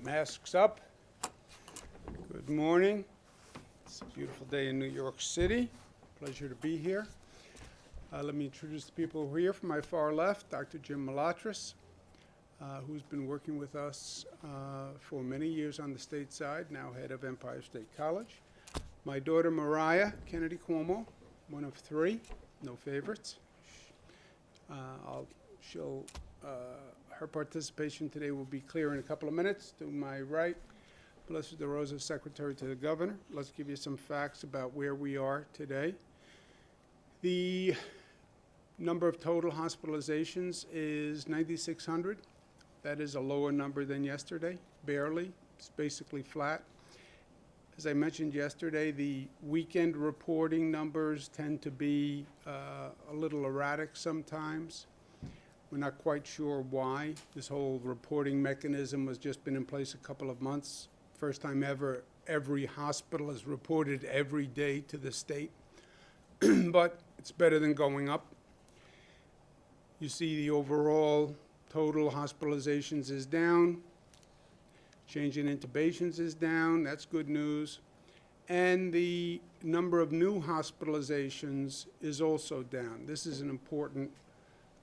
Masks up. Good morning. It's a beautiful day in New York City. Pleasure to be here. Let me introduce the people who are here. From my far left, Dr. Jim Malatras, who's been working with us for many years on the state side, now head of Empire State College. My daughter Mariah Kennedy Cuomo, one of three, no favorites. Her participation today will be clear in a couple of minutes. To my right, Melissa DeRosa, Secretary to the Governor. Let's give you some facts about where we are today. The number of total hospitalizations is 9,600. That is a lower number than yesterday, barely. It's basically flat. As I mentioned yesterday, the weekend reporting numbers tend to be a little erratic sometimes. We're not quite sure why. This whole reporting mechanism has just been in place a couple of months. First time ever, every hospital has reported every day to the state. But it's better than going up. You see the overall total hospitalizations is down. Change in intubations is down. That's good news. And the number of new hospitalizations is also down. This is an important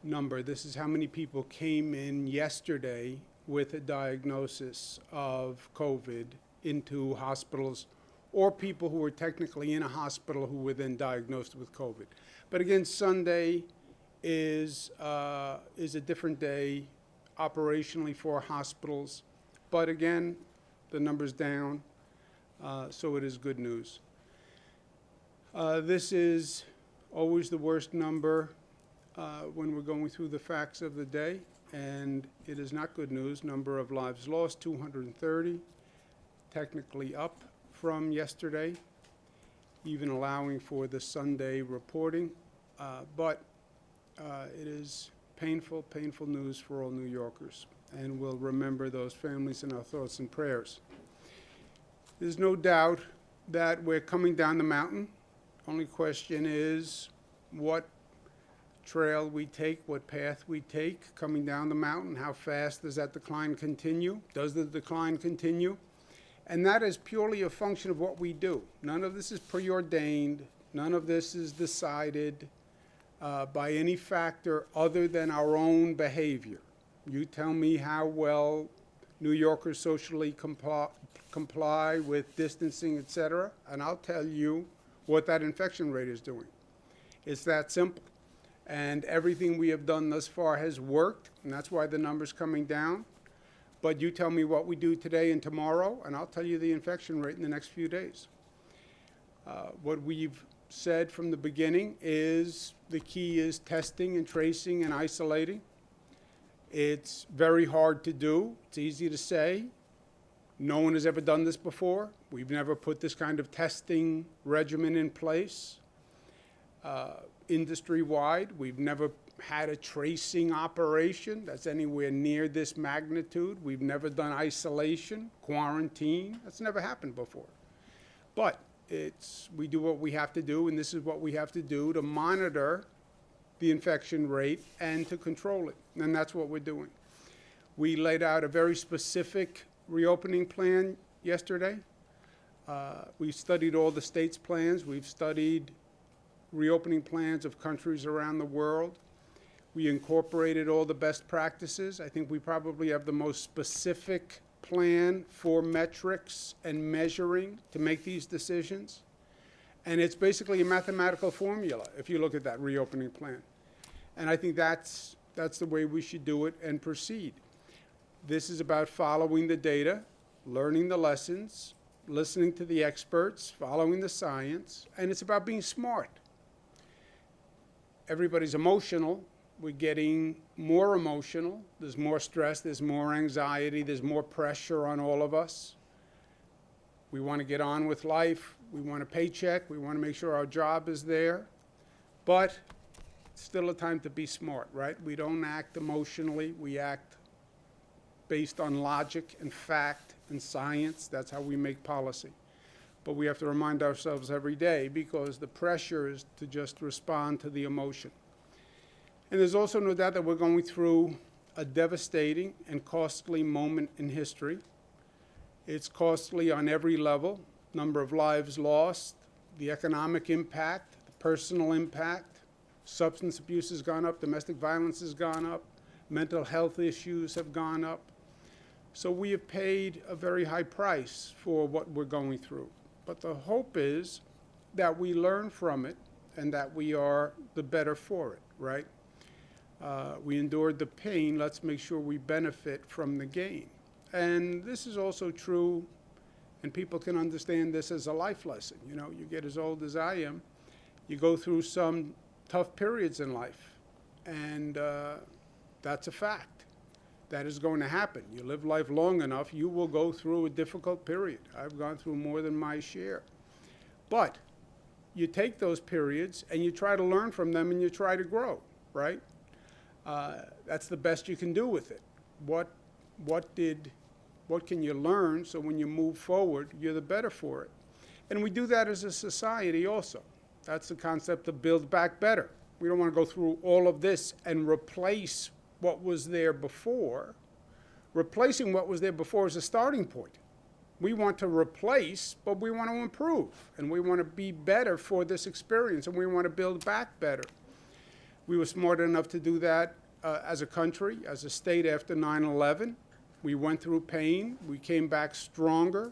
number. This is how many people came in yesterday with a diagnosis of COVID into hospitals, or people who were technically in a hospital who were then diagnosed with COVID. But again, Sunday is a different day operationally for hospitals. But again, the number's down, so it is good news. This is always the worst number when we're going through the facts of the day, and it is not good news. Number of lives lost, 230, technically up from yesterday, even allowing for the Sunday reporting. But it is painful, painful news for all New Yorkers, and we'll remember those families in our thoughts and prayers. There's no doubt that we're coming down the mountain. Only question is what trail we take, what path we take coming down the mountain. How fast does that decline continue? Does the decline continue? And that is purely a function of what we do. None of this is preordained. None of this is decided by any factor other than our own behavior. You tell me how well New Yorkers socially comply with distancing, et cetera, and I'll tell you what that infection rate is doing. It's that simple. And everything we have done thus far has worked, and that's why the number's coming down. But you tell me what we do today and tomorrow, and I'll tell you the infection rate in the next few days. What we've said from the beginning is the key is testing and tracing and isolating. It's very hard to do. It's easy to say. No one has ever done this before. We've never put this kind of testing regimen in place. Industry-wide, we've never had a tracing operation that's anywhere near this magnitude. We've never done isolation, quarantine. That's never happened before. But we do what we have to do, and this is what we have to do to monitor the infection rate and to control it. And that's what we're doing. We laid out a very specific reopening plan yesterday. We studied all the states' plans. We've studied reopening plans of countries around the world. We incorporated all the best practices. I think we probably have the most specific plan for metrics and measuring to make these decisions. And it's basically a mathematical formula if you look at that reopening plan. And I think that's the way we should do it and proceed. This is about following the data, learning the lessons, listening to the experts, following the science, and it's about being smart. Everybody's emotional. We're getting more emotional. There's more stress. There's more anxiety. There's more pressure on all of us. We want to get on with life. We want a paycheck. We want to make sure our job is there. But it's still a time to be smart, right? We don't act emotionally. We act based on logic and fact and science. That's how we make policy. But we have to remind ourselves every day because the pressure is to just respond to the emotion. And there's also no doubt that we're going through a devastating and costly moment in history. It's costly on every level, number of lives lost, the economic impact, the personal impact. Substance abuse has gone up, domestic violence has gone up, mental health issues have gone up. So we have paid a very high price for what we're going through. But the hope is that we learn from it and that we are the better for it, right? We endured the pain, let's make sure we benefit from the gain. And this is also true, and people can understand this as a life lesson. You know, you get as old as I am, you go through some tough periods in life, and that's a fact. That is going to happen. You live life long enough, you will go through a difficult period. I've gone through more than my share. But you take those periods and you try to learn from them and you try to grow, right? That's the best you can do with it. What can you learn so when you move forward, you're the better for it? And we do that as a society also. That's the concept of build back better. We don't want to go through all of this and replace what was there before. Replacing what was there before is a starting point. We want to replace, but we want to improve, and we want to be better for this experience, and we want to build back better. We were smart enough to do that as a country, as a state after 9/11. We went through pain. We came back stronger.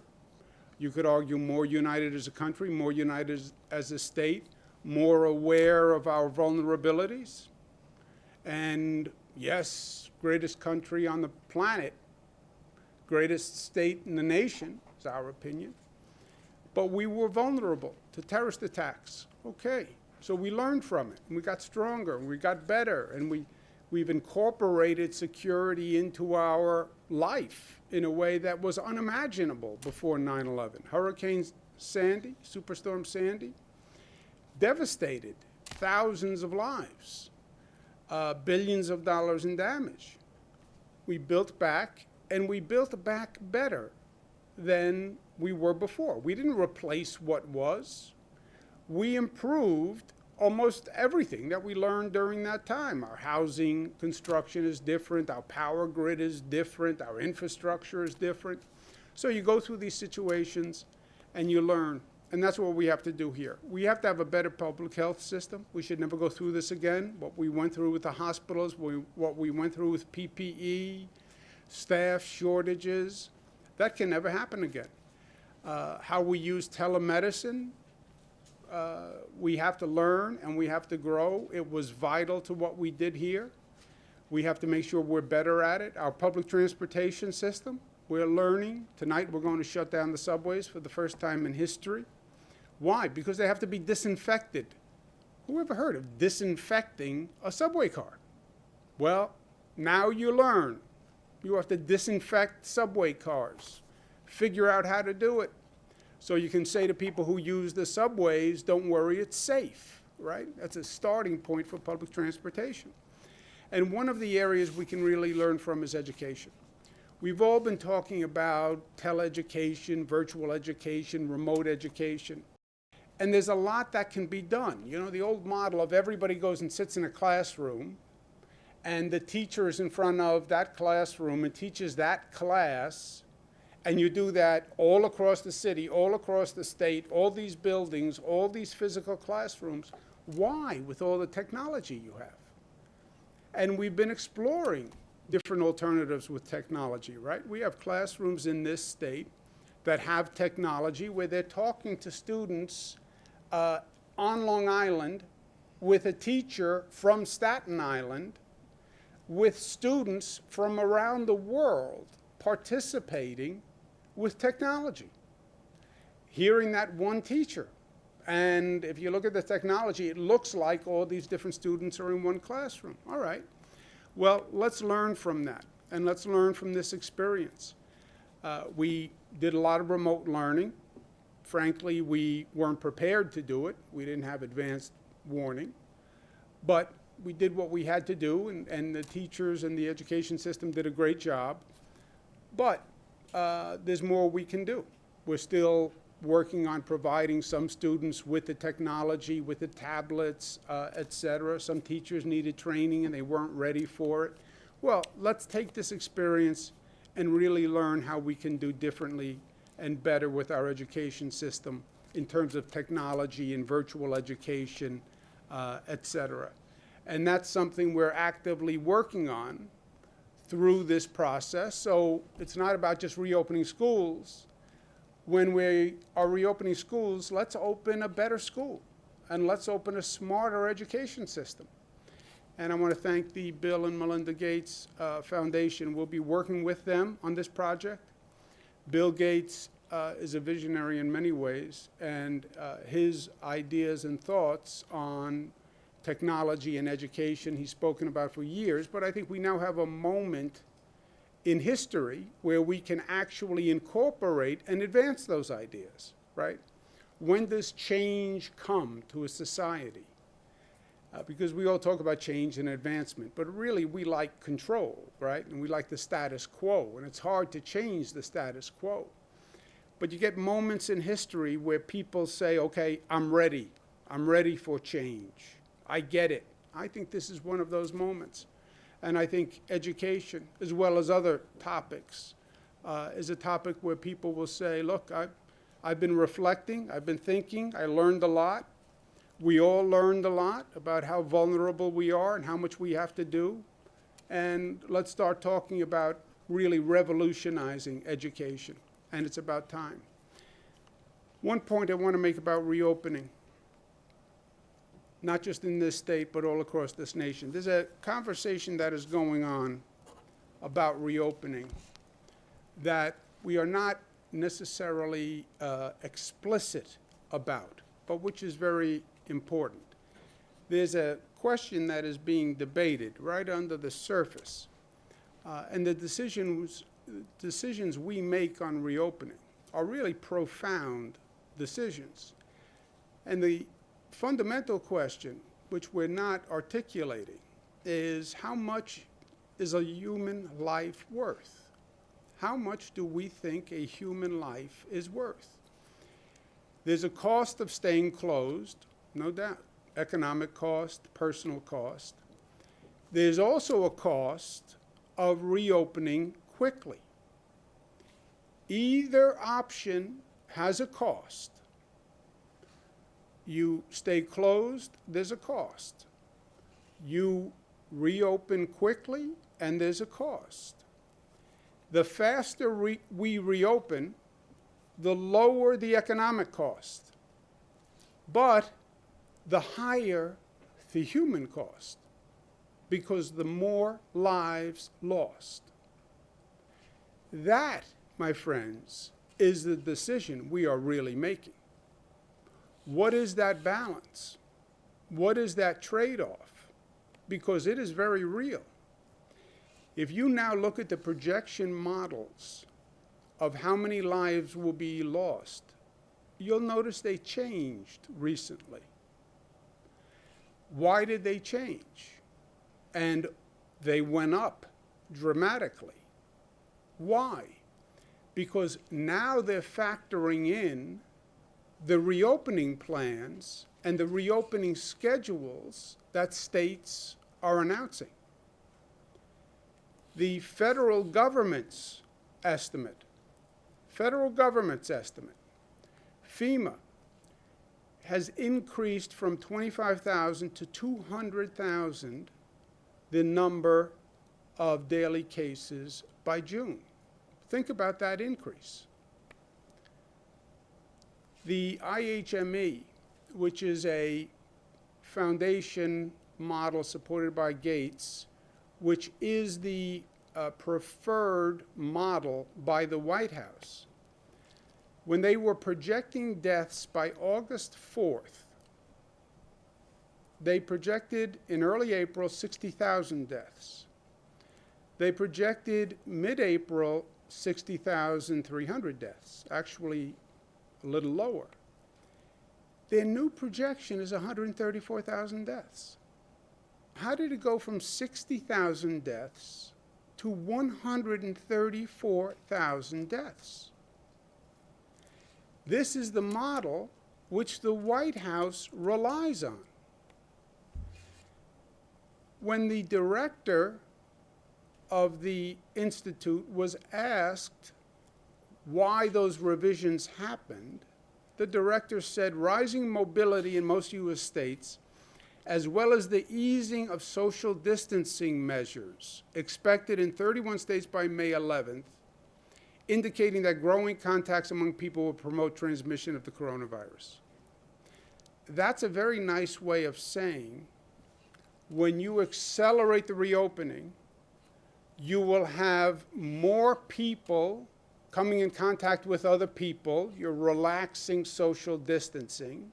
You could argue more united as a country, more united as a state, more aware of our vulnerabilities. And yes, greatest country on the planet, greatest state in the nation, is our opinion. But we were vulnerable to terrorist attacks. Okay, so we learned from it, and we got stronger, and we got better, and we've incorporated security into our life in a way that was unimaginable before 9/11. Hurricane Sandy, Superstorm Sandy, devastated thousands of lives, billions of dollars in damage. We built back, and we built back better than we were before. We didn't replace what was. We improved almost everything that we learned during that time. Our housing construction is different, our power grid is different, our infrastructure is different. So you go through these situations and you learn, and that's what we have to do here. We have to have a better public health system. We should never go through this again. What we went through with the hospitals, what we went through with PPE, staff shortages, that can never happen again. How we use telemedicine, we have to learn and we have to grow. It was vital to what we did here. We have to make sure we're better at it. Our public transportation system, we're learning. Tonight we're going to shut down the subways for the first time in history. Why? Because they have to be disinfected. Who ever heard of disinfecting a subway car? Well, now you learn. You have to disinfect subway cars. Figure out how to do it. So you can say to people who use the subways, don't worry, it's safe, right? That's a starting point for public transportation. And one of the areas we can really learn from is education. We've all been talking about teleeducation, virtual education, remote education. And there's a lot that can be done. You know, the old model of everybody goes and sits in a classroom, and the teacher is in front of that classroom and teaches that class. And you do that all across the city, all across the state, all these buildings, all these physical classrooms. Why, with all the technology you have? And we've been exploring different alternatives with technology, right? We have classrooms in this state that have technology where they're talking to students on Long Island with a teacher from Staten Island, with students from around the world participating with technology, hearing that one teacher. And if you look at the technology, it looks like all these different students are in one classroom. All right. Well, let's learn from that, and let's learn from this experience. We did a lot of remote learning. Frankly, we weren't prepared to do it. We didn't have advanced warning. But we did what we had to do, and the teachers and the education system did a great job. But there's more we can do. We're still working on providing some students with the technology, with the tablets, et cetera. Some teachers needed training and they weren't ready for it. Well, let's take this experience and really learn how we can do differently and better with our education system in terms of technology and virtual education, et cetera. And that's something we're actively working on through this process. So it's not about just reopening schools. When we are reopening schools, let's open a better school, and let's open a smarter education system. And I want to thank the Bill and Melinda Gates Foundation. We'll be working with them on this project. Bill Gates is a visionary in many ways, and his ideas and thoughts on technology and education he's spoken about for years, but I think we now have a moment in history where we can actually incorporate and advance those ideas, right? When does change come to a society? Because we all talk about change and advancement, but really we like control, right? And we like the status quo, and it's hard to change the status quo. But you get moments in history where people say, okay, I'm ready for change. I get it. I think this is one of those moments. And I think education, as well as other topics, is a topic where people will say, look, I've been reflecting, I've been thinking, I learned a lot. We all learned a lot about how vulnerable we are and how much we have to do. And let's start talking about really revolutionizing education. And it's about time. One point I want to make about reopening, not just in this state, but all across this nation. There's a conversation that is going on about reopening that we are not necessarily explicit about, but which is very important. There's a question that is being debated right under the surface, and the decisions we make on reopening are really profound decisions. And the fundamental question, which we're not articulating, is how much is a human life worth? How much do we think a human life is worth? There's a cost of staying closed, no doubt. Economic cost, personal cost. There's also a cost of reopening quickly. Either option has a cost. You stay closed, there's a cost. You reopen quickly, and there's a cost. The faster we reopen, the lower the economic cost, but the higher the human cost, because the more lives lost. That, my friends, is the decision we are really making. What is that balance? What is that trade-off? Because it is very real. If you now look at the projection models of how many lives will be lost, you'll notice they changed recently. Why did they change? And they went up dramatically. Why? Because now they're factoring in the reopening plans and the reopening schedules that states are announcing. The federal government's estimate, FEMA, has increased from 25,000 to 200,000 the number of daily cases by June. Think about that increase. The IHME, which is a foundation model supported by Gates, which is the preferred model by the White House, when they were projecting deaths by August 4th, they projected in early April 60,000 deaths. They projected mid-April 60,300 deaths, actually a little lower. Their new projection is 134,000 deaths. How did it go from 60,000 deaths to 134,000 deaths? This is the model which the White House relies on. When the director of the Institute was asked why those revisions happened, the director said rising mobility in most U.S. states, as well as the easing of social distancing measures expected in 31 states by May 11th, indicating that growing contacts among people will promote transmission of the coronavirus. That's a very nice way of saying when you accelerate the reopening, you will have more people coming in contact with other people. You're relaxing social distancing.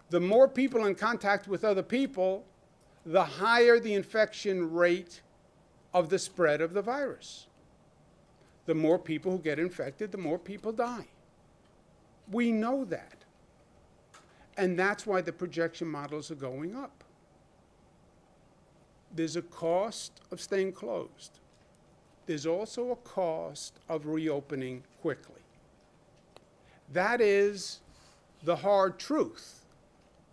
The more people in contact with other people, the higher the infection rate of the spread of the virus. The more people who get infected, the more people die. We know that. And that's why the projection models are going up. There's a cost of staying closed. There's also a cost of reopening quickly. That is the hard truth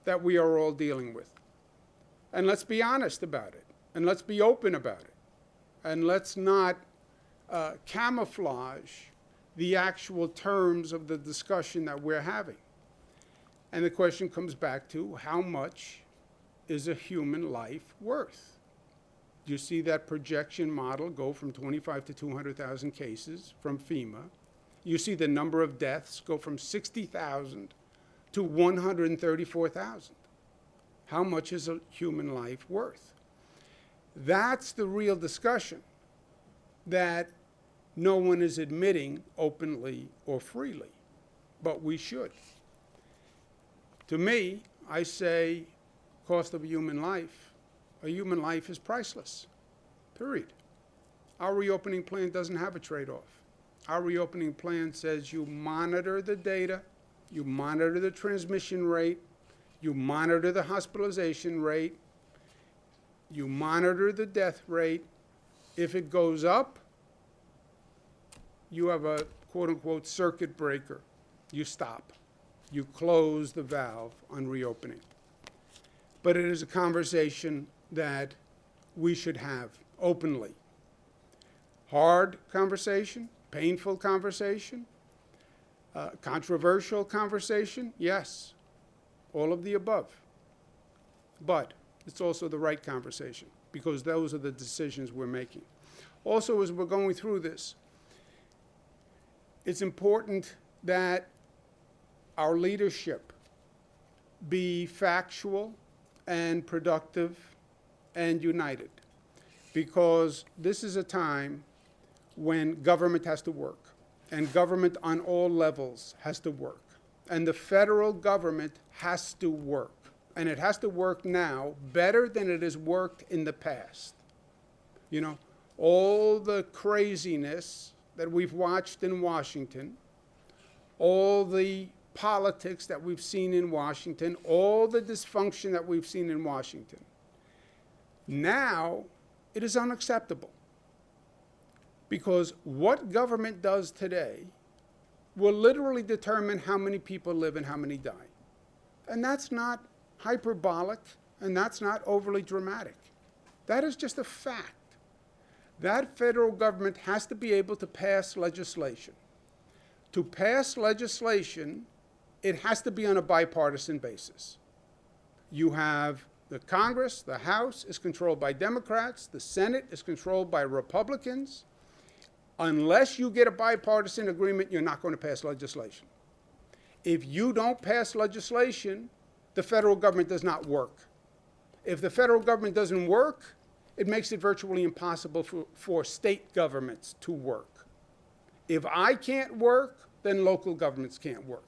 that we are all dealing with. And let's be honest about it. And let's be open about it. And let's not camouflage the actual terms of the discussion that we're having. And the question comes back to how much is a human life worth? You see that projection model go from 25 to 200,000 cases from FEMA. You see the number of deaths go from 60,000 to 134,000. How much is a human life worth? That's the real discussion that no one is admitting openly or freely, but we should. To me, I say cost of a human life is priceless, period. Our reopening plan doesn't have a trade-off. Our reopening plan says you monitor the data, you monitor the transmission rate, you monitor the hospitalization rate, you monitor the death rate. If it goes up, you have a quote-unquote circuit breaker. You stop. You close the valve on reopening. But it is a conversation that we should have openly. Hard conversation, painful conversation, controversial conversation, yes, all of the above. But it's also the right conversation because those are the decisions we're making. Also, as we're going through this, it's important that our leadership be factual and productive and united, because this is a time when government has to work, and government on all levels has to work, and the federal government has to work, and it has to work now better than it has worked in the past. You know, all the craziness that we've watched in Washington, all the politics that we've seen in Washington, all the dysfunction that we've seen in Washington. Now, it is unacceptable because what government does today will literally determine how many people live and how many die. And that's not hyperbolic, and that's not overly dramatic. That is just a fact. That federal government has to be able to pass legislation. To pass legislation, it has to be on a bipartisan basis. You have the Congress, the House is controlled by Democrats, the Senate is controlled by Republicans. Unless you get a bipartisan agreement, you're not going to pass legislation. If you don't pass legislation, the federal government does not work. If the federal government doesn't work, it makes it virtually impossible for state governments to work. If I can't work, then local governments can't work.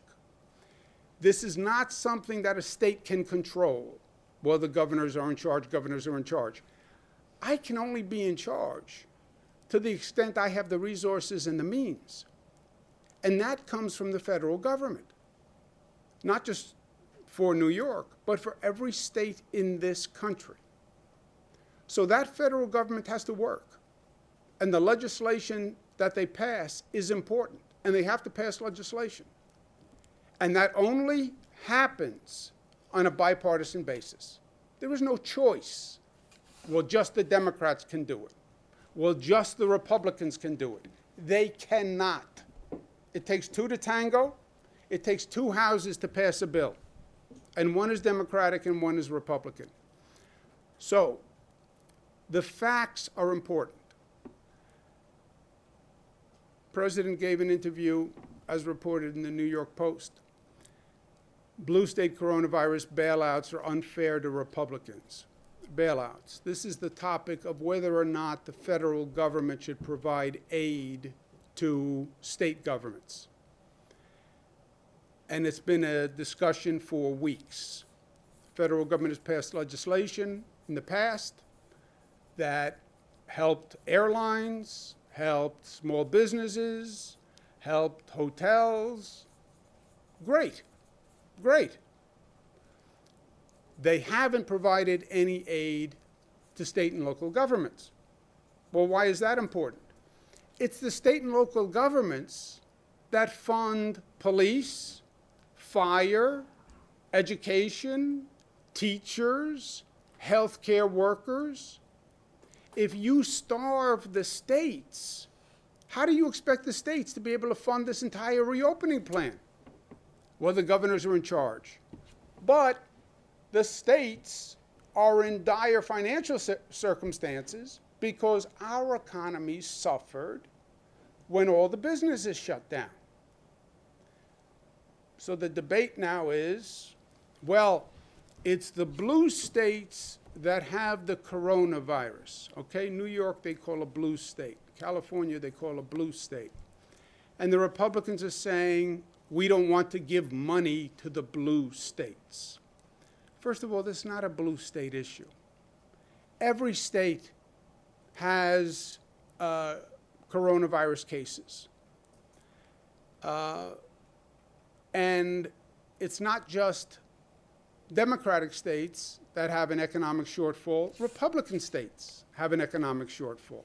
This is not something that a state can control. Well, the governors are in charge, governors are in charge. I can only be in charge to the extent I have the resources and the means. And that comes from the federal government. Not just for New York, but for every state in this country. So that federal government has to work. And the legislation that they pass is important. And they have to pass legislation. And that only happens on a bipartisan basis. There is no choice. Well, just the Democrats can do it. Well, just the Republicans can do it. They cannot. It takes two to tango. It takes two houses to pass a bill. And one is Democratic and one is Republican. So the facts are important. The President gave an interview, as reported in the New York Post. Blue state coronavirus bailouts are unfair to Republicans. Bailouts. This is the topic of whether or not the federal government should provide aid to state governments. And it's been a discussion for weeks. The federal government has passed legislation in the past that helped airlines, helped small businesses, helped hotels. Great, great. They haven't provided any aid to state and local governments. Well, why is that important? It's the state and local governments that fund police, fire, education, teachers, healthcare workers. If you starve the states, how do you expect the states to be able to fund this entire reopening plan? Well, the governors are in charge. But the states are in dire financial circumstances because our economy suffered when all the businesses shut down. So the debate now is, well, it's the blue states that have the coronavirus. Okay, New York they call a blue state. California they call a blue state. And the Republicans are saying, we don't want to give money to the blue states. First of all, this is not a blue state issue. Every state has coronavirus cases. And it's not just Democratic states that have an economic shortfall. Republican states have an economic shortfall.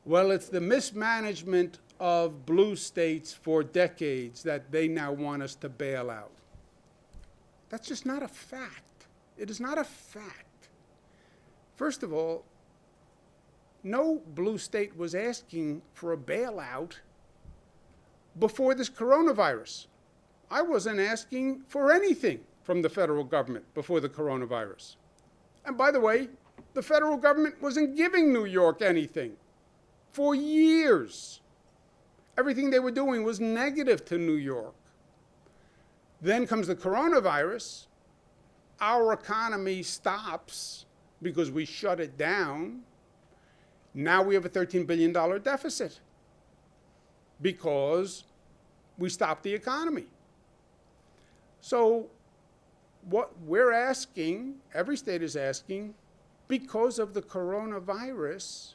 Well, it's the mismanagement of blue states for decades that they now want us to bail out. That's just not a fact. It is not a fact. First of all, no blue state was asking for a bailout before this coronavirus. I wasn't asking for anything from the federal government before the coronavirus. And by the way, the federal government wasn't giving New York anything for years. Everything they were doing was negative to New York. Then comes the coronavirus. Our economy stops because we shut it down. Now we have a $13 billion deficit because we stopped the economy. So what we're asking, every state is asking, because of the coronavirus,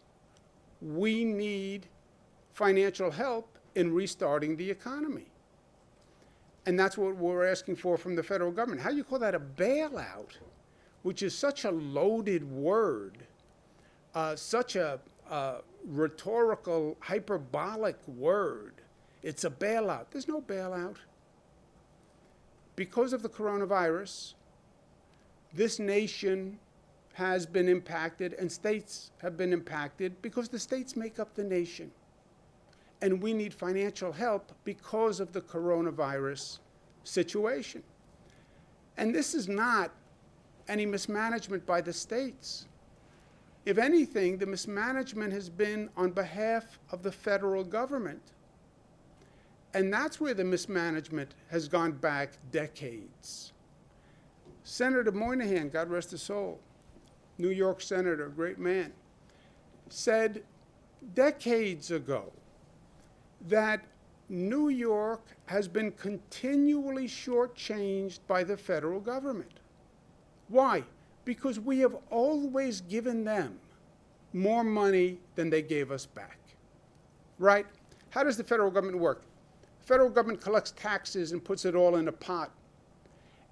we need financial help in restarting the economy. And that's what we're asking for from the federal government. How do you call that a bailout, which is such a loaded word, such a rhetorical, hyperbolic word? It's a bailout. There's no bailout. Because of the coronavirus, this nation has been impacted and states have been impacted because the states make up the nation. And we need financial help because of the coronavirus situation. And this is not any mismanagement by the states. If anything, the mismanagement has been on behalf of the federal government. And that's where the mismanagement has gone back decades. Senator Moynihan, God rest his soul, New York senator, great man, said decades ago that New York has been continually shortchanged by the federal government. Why? Because we have always given them more money than they gave us back. Right? How does the federal government work? The federal government collects taxes and puts it all in a pot,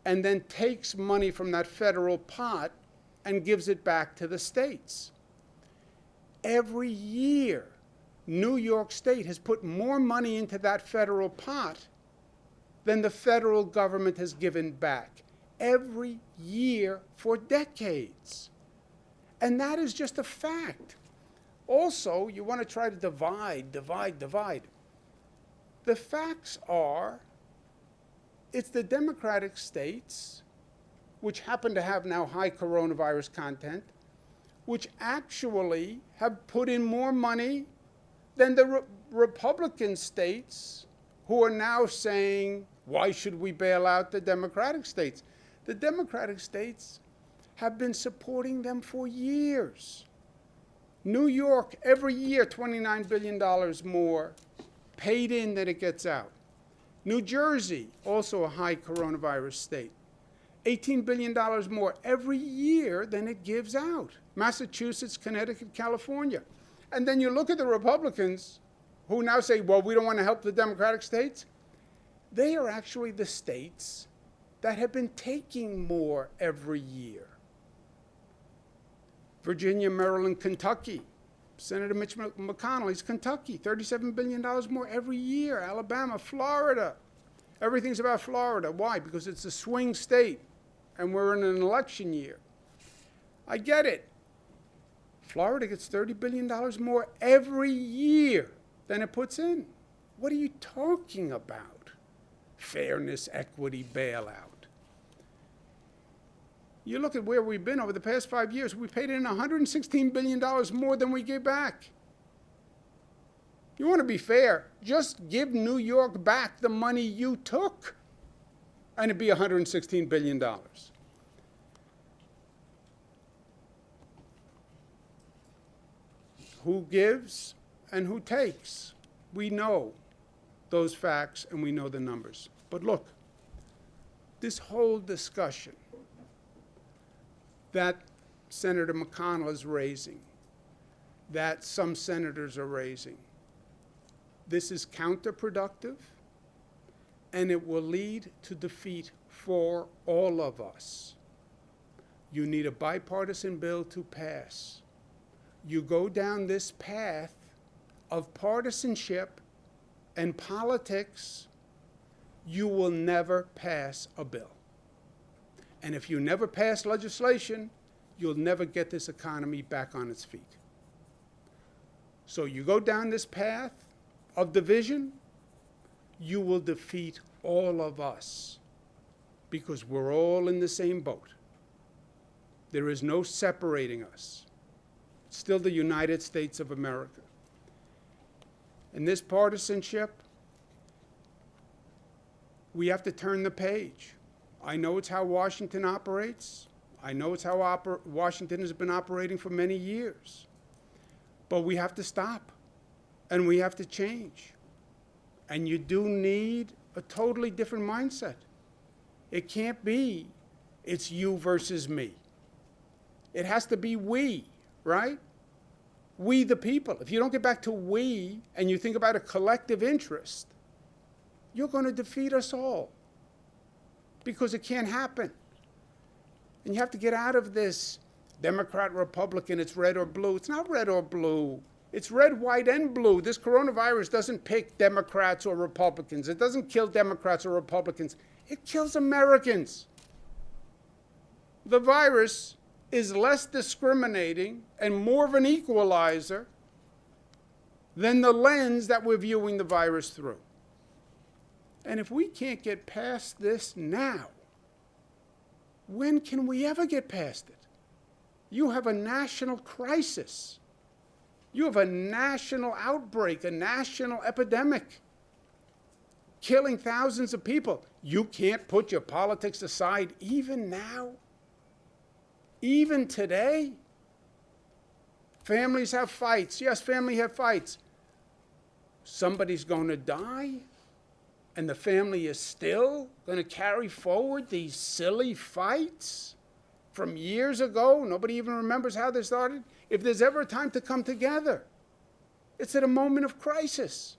and then takes money from that federal pot and gives it back to the states. Every year, New York State has put more money into that federal pot than the federal government has given back. Every year for decades. And that is just a fact. Also, you want to try to divide. The facts are, it's the Democratic states, which happen to have now high coronavirus content, which actually have put in more money than the Republican states, who are now saying, why should we bail out the Democratic states? The Democratic states have been supporting them for years. New York, every year, $29 billion more paid in than it gets out. New Jersey, also a high coronavirus state, $18 billion more every year than it gives out. Massachusetts, Connecticut, California. And then you look at the Republicans who now say, well, we don't want to help the Democratic states. They are actually the states that have been taking more every year. Virginia, Maryland, Kentucky. Senator Mitch McConnell, he's Kentucky, $37 billion more every year. Alabama, Florida. Everything's about Florida. Why? Because it's a swing state, and we're in an election year. I get it. Florida gets $30 billion more every year than it puts in. What are you talking about? Fairness, equity, bailout. You look at where we've been over the past 5 years, we paid in $116 billion more than we gave back. You want to be fair, just give New York back the money you took, and it'd be $116 billion. Who gives and who takes? We know those facts and we know the numbers. But look, this whole discussion that Senator McConnell is raising, that some senators are raising, this is counterproductive, and it will lead to defeat for all of us. You need a bipartisan bill to pass. You go down this path of partisanship and politics, you will never pass a bill. And if you never pass legislation, you'll never get this economy back on its feet. So you go down this path of division, you will defeat all of us because we're all in the same boat. There is no separating us. It's still the United States of America. In this partisanship, we have to turn the page. I know it's how Washington operates. I know it's how Washington has been operating for many years. But we have to stop, and we have to change. And you do need a totally different mindset. It can't be, it's you versus me. It has to be we, right? We the people. If you don't get back to we, and you think about a collective interest, you're going to defeat us all. Because it can't happen. And you have to get out of this Democrat, Republican, it's red or blue. It's not red or blue. It's red, white, and blue. This coronavirus doesn't pick Democrats or Republicans. It doesn't kill Democrats or Republicans. It kills Americans. The virus is less discriminating and more of an equalizer than the lens that we're viewing the virus through. And if we can't get past this now, when can we ever get past it? You have a national crisis. You have a national outbreak, a national epidemic, killing thousands of people. You can't put your politics aside even now, even today. Families have fights. Yes, families have fights. Somebody's going to die. And the family is still going to carry forward these silly fights from years ago. Nobody even remembers how they started. If there's ever a time to come together, it's at a moment of crisis.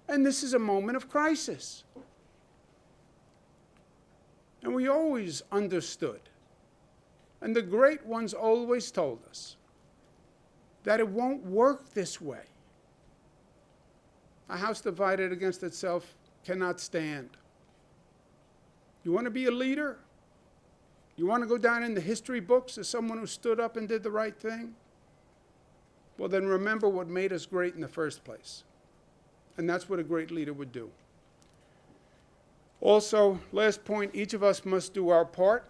And this is a moment of crisis. And we always understood, and the great ones always told us, that it won't work this way. A house divided against itself cannot stand. You want to be a leader? You want to go down in the history books as someone who stood up and did the right thing? Well, then remember what made us great in the first place. And that's what a great leader would do. Also, last point, each of us must do our part.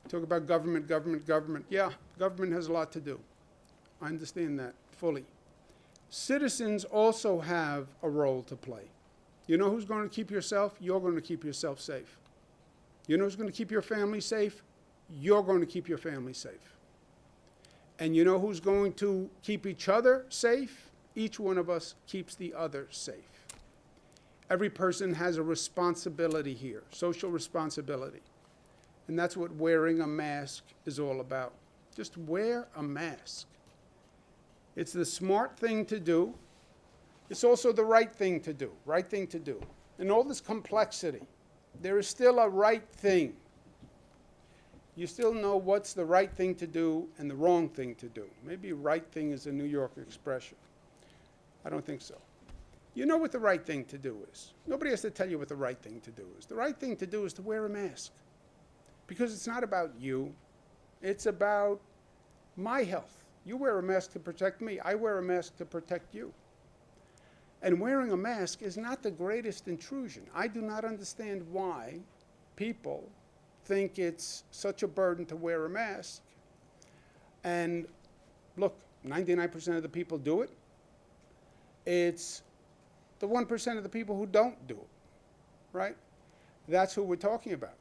Talk about government, government, government. Yeah, government has a lot to do. I understand that fully. Citizens also have a role to play. You know who's going to keep yourself? You're going to keep yourself safe. You know who's going to keep your family safe? You're going to keep your family safe. And you know who's going to keep each other safe? Each one of us keeps the other safe. Every person has a responsibility here, social responsibility. And that's what wearing a mask is all about. Just wear a mask. It's the smart thing to do. It's also the right thing to do, right thing to do. In all this complexity, there is still a right thing. You still know what's the right thing to do and the wrong thing to do. Maybe right thing is a New York expression. I don't think so. You know what the right thing to do is. Nobody has to tell you what the right thing to do is. The right thing to do is to wear a mask. Because it's not about you. It's about my health. You wear a mask to protect me. I wear a mask to protect you. And wearing a mask is not the greatest intrusion. I do not understand why people think it's such a burden to wear a mask. And look, 99% of the people do it. It's the 1% of the people who don't do it, right? That's who we're talking about.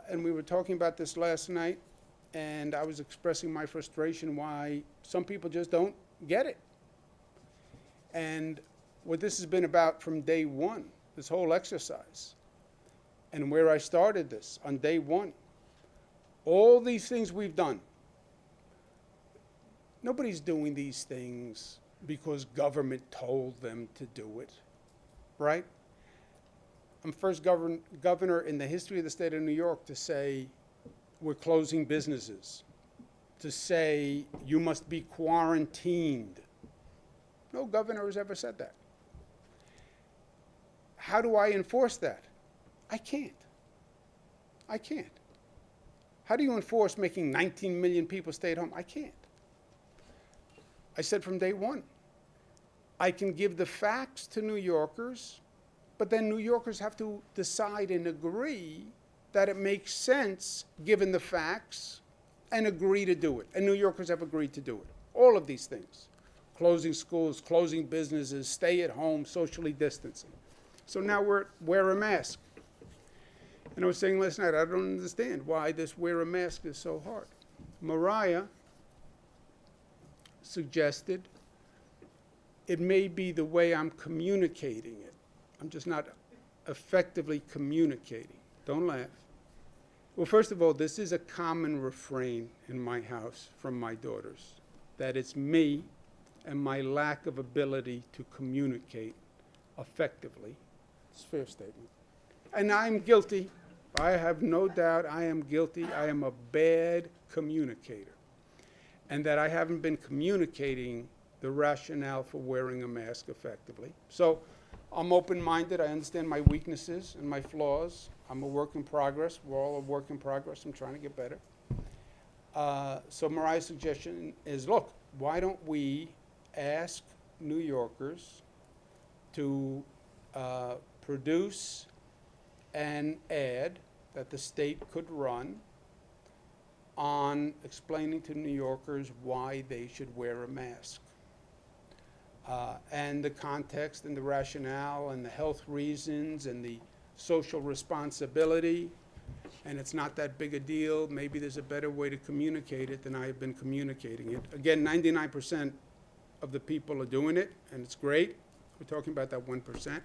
And we were talking about this last night, and I was expressing my frustration why some people just don't get it. And what this has been about from day one, this whole exercise, and where I started this on day one, all these things we've done, nobody's doing these things because government told them to do it, right? I'm first governor in the history of the state of New York to say we're closing businesses, to say you must be quarantined. No governor has ever said that. How do I enforce that? I can't. I can't. How do you enforce making 19 million people stay at home? I can't. I said from day one, I can give the facts to New Yorkers, but then New Yorkers have to decide and agree that it makes sense given the facts and agree to do it. And New Yorkers have agreed to do it. All of these things. Closing schools, closing businesses, stay at home, socially distancing. So now wear a mask. And I was saying last night, I don't understand why this wear a mask is so hard. Mariah suggested it may be the way I'm communicating it. I'm just not effectively communicating. Don't laugh. Well, first of all, this is a common refrain in my house from my daughters, that it's me and my lack of ability to communicate effectively. It's a fair statement. And I'm guilty. I have no doubt I am guilty. I am a bad communicator. And that I haven't been communicating the rationale for wearing a mask effectively. So I'm open-minded. I understand my weaknesses and my flaws. I'm a work in progress. We're all a work in progress. I'm trying to get better. So Mariah's suggestion is, look, why don't we ask New Yorkers to produce an ad that the state could run on explaining to New Yorkers why they should wear a mask. And the context and the rationale and the health reasons and the social responsibility, and it's not that big a deal. Maybe there's a better way to communicate it than I have been communicating it. Again, 99% of the people are doing it, and it's great. We're talking about that 1%.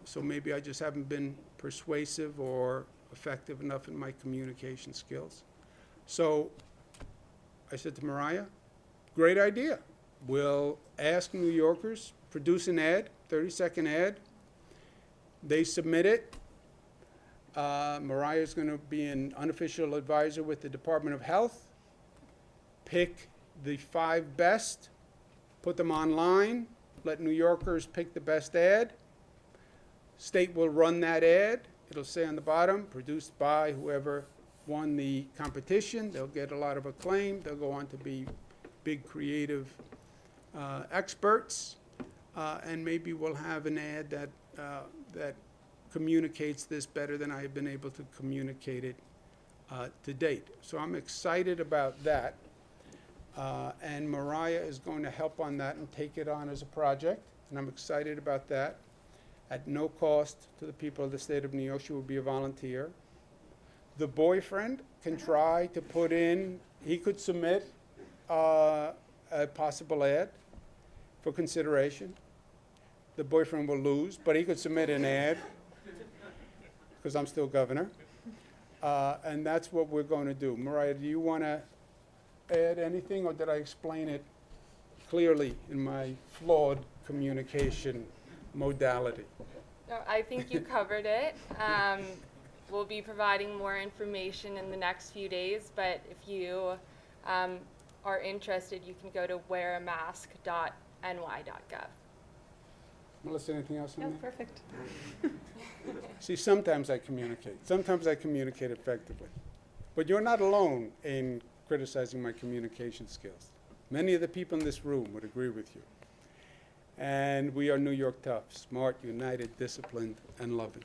So maybe I just haven't been persuasive or effective enough in my communication skills. So I said to Mariah, great idea. We'll ask New Yorkers, produce an ad, 30-second ad. They submit it. Mariah's going to be an unofficial advisor with the Department of Health. Pick the 5 best, put them online, let New Yorkers pick the best ad. State will run that ad. It'll say on the bottom, produced by whoever won the competition. They'll get a lot of acclaim. They'll go on to be big creative experts. And maybe we'll have an ad that communicates this better than I have been able to communicate it to date. So I'm excited about that. And Mariah is going to help on that and take it on as a project. And I'm excited about that. At no cost to the people of the state of New York, she will be a volunteer. The boyfriend can try to put in, he could submit a possible ad for consideration. The boyfriend will lose, but he could submit an ad, because I'm still governor. And that's what we're going to do. Mariah, do you want to add anything, or did I explain it clearly in my flawed communication modality? No, I think you covered it. We'll be providing more information in the next few days, but if you are interested, you can go to wearamask.ny.gov. Melissa, anything else on No, that? perfect. See, sometimes I communicate. Sometimes I communicate effectively. But you're not alone in criticizing my communication skills. Many of the people in this room would agree with you. And we are New York tough, smart, united, disciplined, and loving.